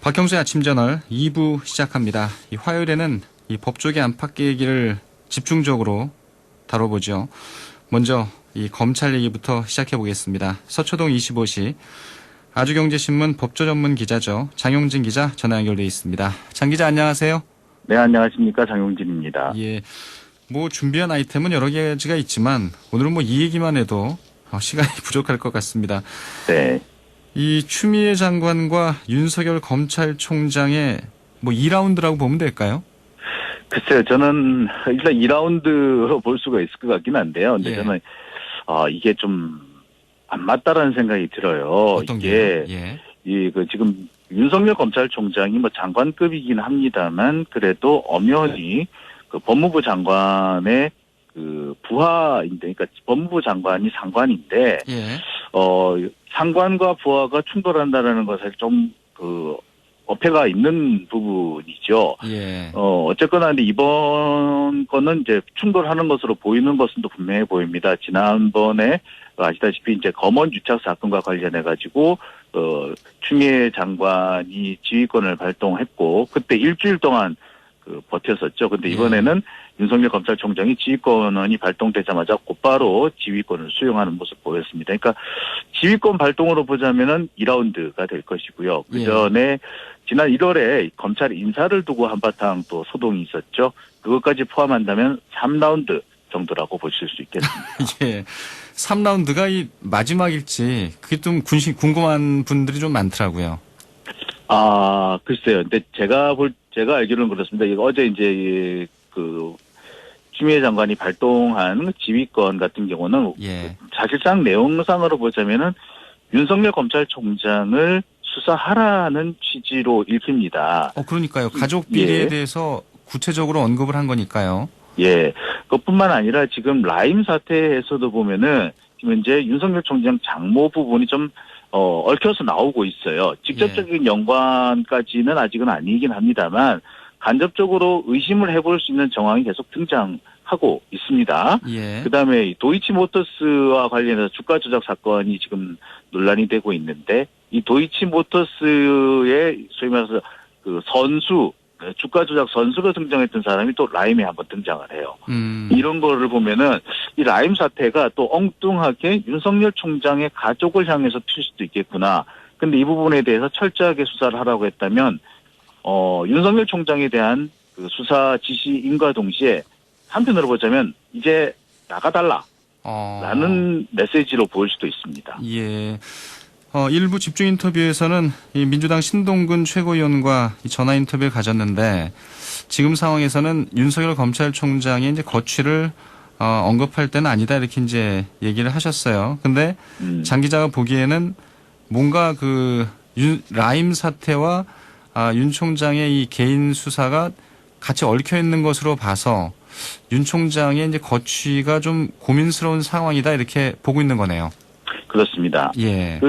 박형수의 아침 저널 2부 시작합니다. 이 화요일에는 이 법조계 안팎의 얘기를 집중적으로 다뤄보죠. 먼저 이 검찰 얘기부터 시작해 보겠습니다. 서초동 25시 아주경제신문 법조 전문 기자죠. 장용진 기자 전화 연결돼 있습니다. 장 기자 안녕하세요. 네, 안녕하십니까. 장용진입니다. 예, 뭐 준비한 아이템은 여러 가지가 있지만 오늘은 뭐 이 얘기만 해도 시간이 부족할 것 같습니다. 네. 이 추미애 장관과 윤석열 검찰총장의 뭐 2라운드라고 보면 될까요? 글쎄요, 저는 일단 2라운드로 볼 수가 있을 것 같긴 한데요. 근데 예. 저는, 이게 좀 안 맞다라는 생각이 들어요. 어떤 이게, 게? 지금 윤석열 검찰총장이 뭐 장관급이긴 합니다만, 그래도 엄연히 그 법무부 장관의 그 부하인데, 그러니까 법무부 장관이 상관인데, 예. 상관과 부하가 충돌한다라는 것을 좀, 어폐가 있는 부분이죠. 예. 어쨌거나 근데 이번 거는 이제 충돌하는 것으로 보이는 것은 또 분명해 보입니다. 지난번에 아시다시피 이제 검언 유착 사건과 관련해 가지고 추미애 장관이 지휘권을 발동했고 그때 일주일 동안 버텼었죠. 근데 이번에는 윤석열 검찰총장이 지휘권이 발동되자마자 곧바로 지휘권을 수용하는 모습 보였습니다. 그러니까 지휘권 발동으로 보자면은 2라운드가 될 것이고요. 그 전에 지난 1월에 검찰 인사를 두고 한바탕 또 소동이 있었죠. 그것까지 포함한다면 3라운드 정도라고 보실 수 있겠습니다. 예. 3라운드가 이 마지막일지 그게 좀 궁금한 분들이 좀 많더라고요. 글쎄요. 근데 제가 알기로는 그렇습니다. 이거 어제 이제 추미애 장관이 발동한 지휘권 같은 경우는 사실상 내용상으로 보자면은 윤석열 검찰총장을 수사하라는 취지로 읽힙니다. 그러니까요. 가족 비리에 대해서 구체적으로 언급을 한 거니까요. 예. 그것뿐만 아니라 지금 라임 사태에서도 보면은 지금 이제 윤석열 총장 장모 부분이 좀 얽혀서 나오고 있어요. 직접적인 연관까지는 아직은 아니긴 합니다만 간접적으로 의심을 해볼 수 있는 정황이 계속 등장하고 있습니다. 예. 그다음에 도이치모터스와 관련해서 주가 조작 사건이 지금 논란이 되고 있는데 이 도이치모터스의 소위 말해서 주가 조작 선수로 등장했던 사람이 또 라임에 한번 등장을 해요. 이런 거를 보면은 이 라임 사태가 또 엉뚱하게 윤석열 총장의 가족을 향해서 튈 수도 있겠구나. 근데 이 부분에 대해서 철저하게 수사를 하라고 했다면 윤석열 총장에 대한 그 수사 지시인과 동시에 한편으로 보자면 이제 나가달라. 라는 메시지로 보일 수도 있습니다. 예. 일부 집중 인터뷰에서는 이 민주당 신동근 최고위원과 전화 인터뷰를 가졌는데 지금 상황에서는 윤석열 검찰총장의 이제 거취를 언급할 때는 아니다 이렇게 이제 얘기를 하셨어요. 근데 장 기자가 보기에는 뭔가 라임 사태와 윤 총장의 이 개인 수사가 같이 얽혀 있는 것으로 봐서 윤 총장의 이제 거취가 좀 고민스러운 상황이다 이렇게 보고 있는 거네요. 그렇습니다. 예.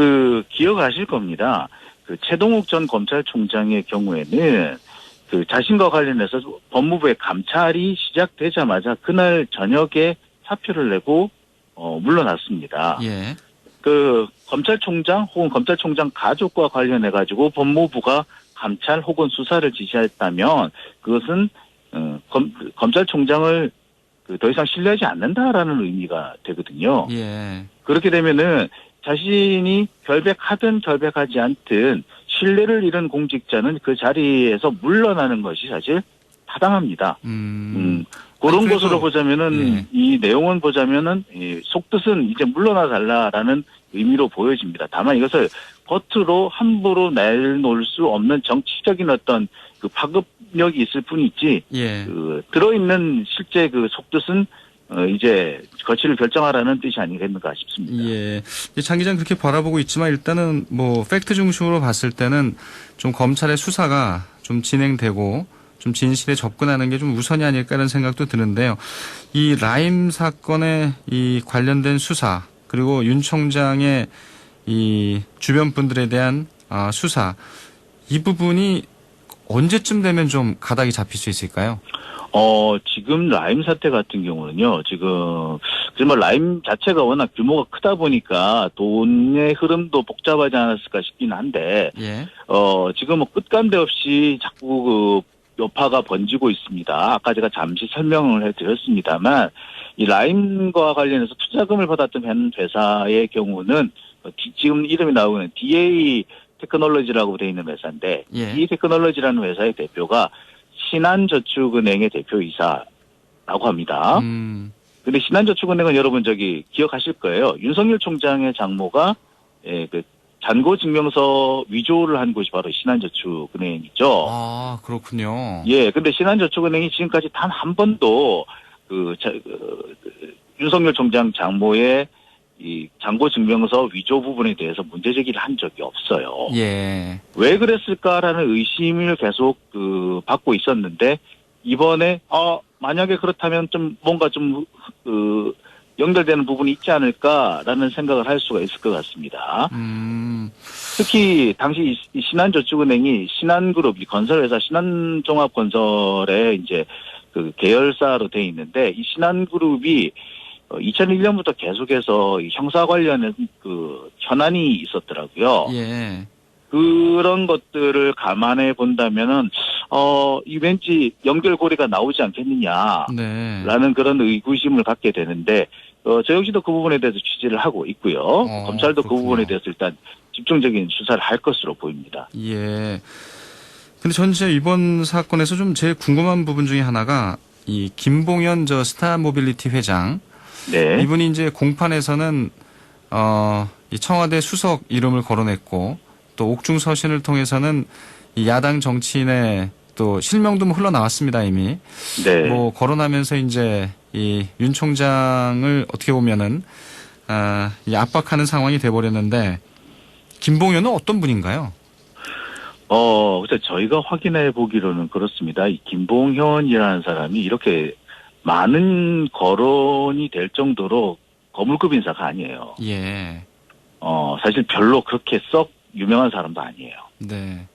기억하실 겁니다. 최동욱 전 검찰총장의 경우에는 자신과 관련해서 법무부의 감찰이 시작되자마자 그날 저녁에 사표를 내고 물러났습니다. 예. 검찰총장 혹은 검찰총장 가족과 관련해 가지고 법무부가 감찰 혹은 수사를 지시했다면 그것은 검찰총장을 더 이상 신뢰하지 않는다라는 의미가 되거든요. 예. 그렇게 되면은 자신이 결백하든 결백하지 않든 신뢰를 잃은 공직자는 그 자리에서 물러나는 것이 사실 타당합니다. 그런 것으로 보자면은 이 내용은 보자면은 속뜻은 이제 물러나 달라라는 의미로 보여집니다. 다만 이것을 겉으로 함부로 내놓을 수 없는 정치적인 어떤 파급력이 있을 뿐이지 들어있는 실제 속뜻은 이제 거취를 결정하라는 뜻이 아니겠는가 싶습니다. 예. 장 기자는 그렇게 바라보고 있지만 일단은 뭐 팩트 중심으로 봤을 때는 좀 검찰의 수사가 좀 진행되고 좀 진실에 접근하는 게 좀 우선이 아닐까라는 생각도 드는데요. 이 라임 사건에 이 관련된 수사 그리고 윤 총장의 이 주변 분들에 대한 수사 이 부분이 언제쯤 되면 좀 가닥이 잡힐 수 있을까요? 지금 라임 사태 같은 경우는요, 지금 정말 라임 자체가 워낙 규모가 크다 보니까 돈의 흐름도 복잡하지 않았을까 싶긴 한데, 예. 지금 뭐 끝간데 없이 자꾸 그 여파가 번지고 있습니다. 아까 제가 잠시 설명을 해드렸습니다만, 이 라임과 관련해서 투자금을 받았던 현 회사의 경우는 지금 이름이 나오는 DA 테크놀로지라고 되어 있는 회사인데, 예. DA 테크놀로지라는 회사의 대표가 신한저축은행의 대표이사라고 합니다. 근데 신한저축은행은 여러분 기억하실 거예요. 윤석열 총장의 장모가 그 잔고증명서 위조를 한 곳이 바로 신한저축은행이죠. 아, 그렇군요. 예, 근데 신한저축은행이 지금까지 단 한 번도 윤석열 총장 장모의 이 잔고증명서 위조 부분에 대해서 문제 제기를 한 적이 없어요. 예. 왜 그랬을까라는 의심을 계속 받고 있었는데 이번에 만약에 그렇다면 좀 뭔가 좀 연결되는 부분이 있지 않을까라는 생각을 할 수가 있을 것 같습니다. 특히 당시 이 신한저축은행이 신한그룹, 이 건설회사 신한종합건설의 이제 그 계열사로 돼 있는데 이 신한그룹이 2001년부터 계속해서 형사 관련된 그 현안이 있었더라고요. 예. 그런 것들을 감안해 본다면은 이 왠지 연결고리가 나오지 않겠느냐라는 네. 그런 의구심을 갖게 되는데 저 역시도 그 부분에 대해서 취재를 하고 있고요. 검찰도 그렇군요. 그 부분에 대해서 일단 집중적인 수사를 할 것으로 보입니다. 예. 근데 전 진짜 이번 사건에서 좀 제일 궁금한 부분 중에 하나가 이 김봉현 스타모빌리티 회장. 네. 이분이 이제 공판에서는 이 청와대 수석 이름을 거론했고 또 옥중 서신을 통해서는 이 야당 정치인의 또 실명도 뭐 흘러나왔습니다 이미. 네. 뭐 거론하면서 이제 이 윤 총장을 어떻게 보면은 이 압박하는 상황이 돼버렸는데 김봉현은 어떤 분인가요? 그래서 저희가 확인해 보기로는 그렇습니다. 이 김봉현이라는 사람이 이렇게 많은 거론이 될 정도로 거물급 인사가 아니에요. 예. 사실 별로 그렇게 썩 유명한 사람도 아니에요. 네.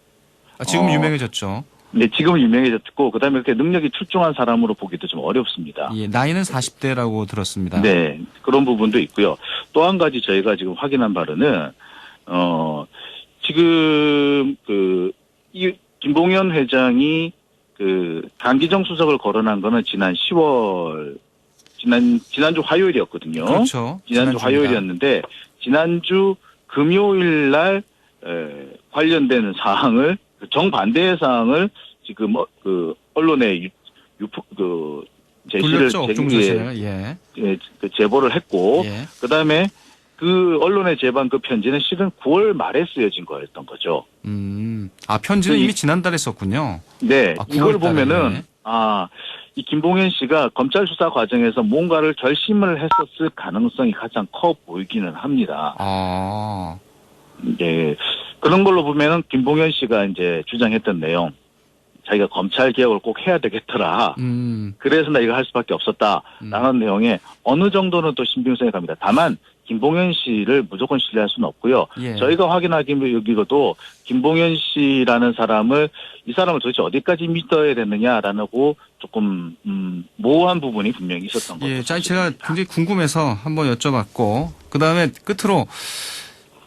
지금 유명해졌죠. 네, 지금은 유명해졌고, 그 다음에 이렇게 능력이 출중한 사람으로 보기도 좀 어렵습니다. 예, 나이는 40대라고 들었습니다. 네, 그런 부분도 있고요. 또 한 가지 저희가 지금 확인한 바로는, 지금 이 김봉현 회장이 강기정 수석을 거론한 거는 지난 10월, 지난주 화요일이었거든요. 그렇죠. 지난주 지난주입니다. 화요일이었는데, 지난주 금요일 날, 관련되는 사항을, 정반대의 사항을 지금, 언론에 제시를, 돌렸죠. 옥중 서신을. 예. 제보를 했고, 예. 그 다음에 그 언론에 제보한 그 편지는 실은 9월 말에 쓰여진 거였던 거죠. 편지는 이미 지난달에 썼군요. 네. 9월 이걸 달에. 보면은, 이 김봉현 씨가 검찰 수사 과정에서 뭔가를 결심을 했었을 가능성이 가장 커 보이기는 합니다. 네. 그런 걸로 보면은 김봉현 씨가 이제 주장했던 내용, 자기가 검찰 개혁을 꼭 해야 되겠더라. 그래서 나 이거 할 수밖에 없었다라는 내용에 어느 정도는 또 신빙성이 갑니다. 다만 김봉현 씨를 무조건 신뢰할 수는 없고요. 예. 저희가 확인하기로도 김봉현 씨라는 사람을 이 사람을 도대체 어디까지 믿어야 되느냐라고 조금 모호한 부분이 분명히 있었던 거죠. 예, 제가 굉장히 궁금해서 한번 여쭤봤고 그 다음에 끝으로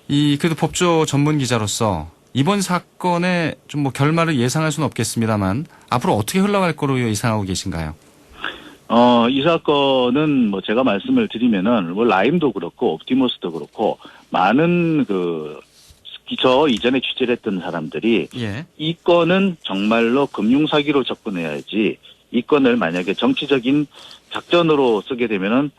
그래도 법조 전문 기자로서 이번 사건의 좀 뭐 결말을 예상할 수는 없겠습니다만 앞으로 어떻게 흘러갈 거로 예상하고 계신가요? 이 사건은 뭐 제가 말씀을 드리면은 뭐 라임도 그렇고 옵티머스도 그렇고 많은 저 이전에 취재를 했던 사람들이 예. 이 건은 정말로 금융사기로 접근해야지 이 건을 만약에 정치적인 작전으로 쓰게 되면은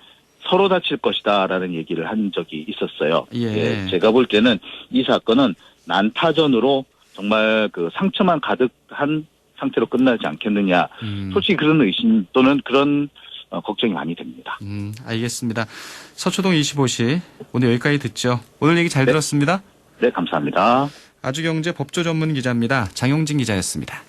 서로 다칠 것이다라는 얘기를 한 적이 있었어요. 예. 제가 볼 때는 이 사건은 난타전으로 정말 상처만 가득한 상태로 끝나지 않겠느냐. 솔직히 그런 의심 또는 그런 걱정이 많이 됩니다. 알겠습니다. 서초동 25시 오늘 여기까지 듣죠. 오늘 얘기 잘 들었습니다. 네, 감사합니다. 아주경제 법조 전문 기자입니다. 장용진 기자였습니다.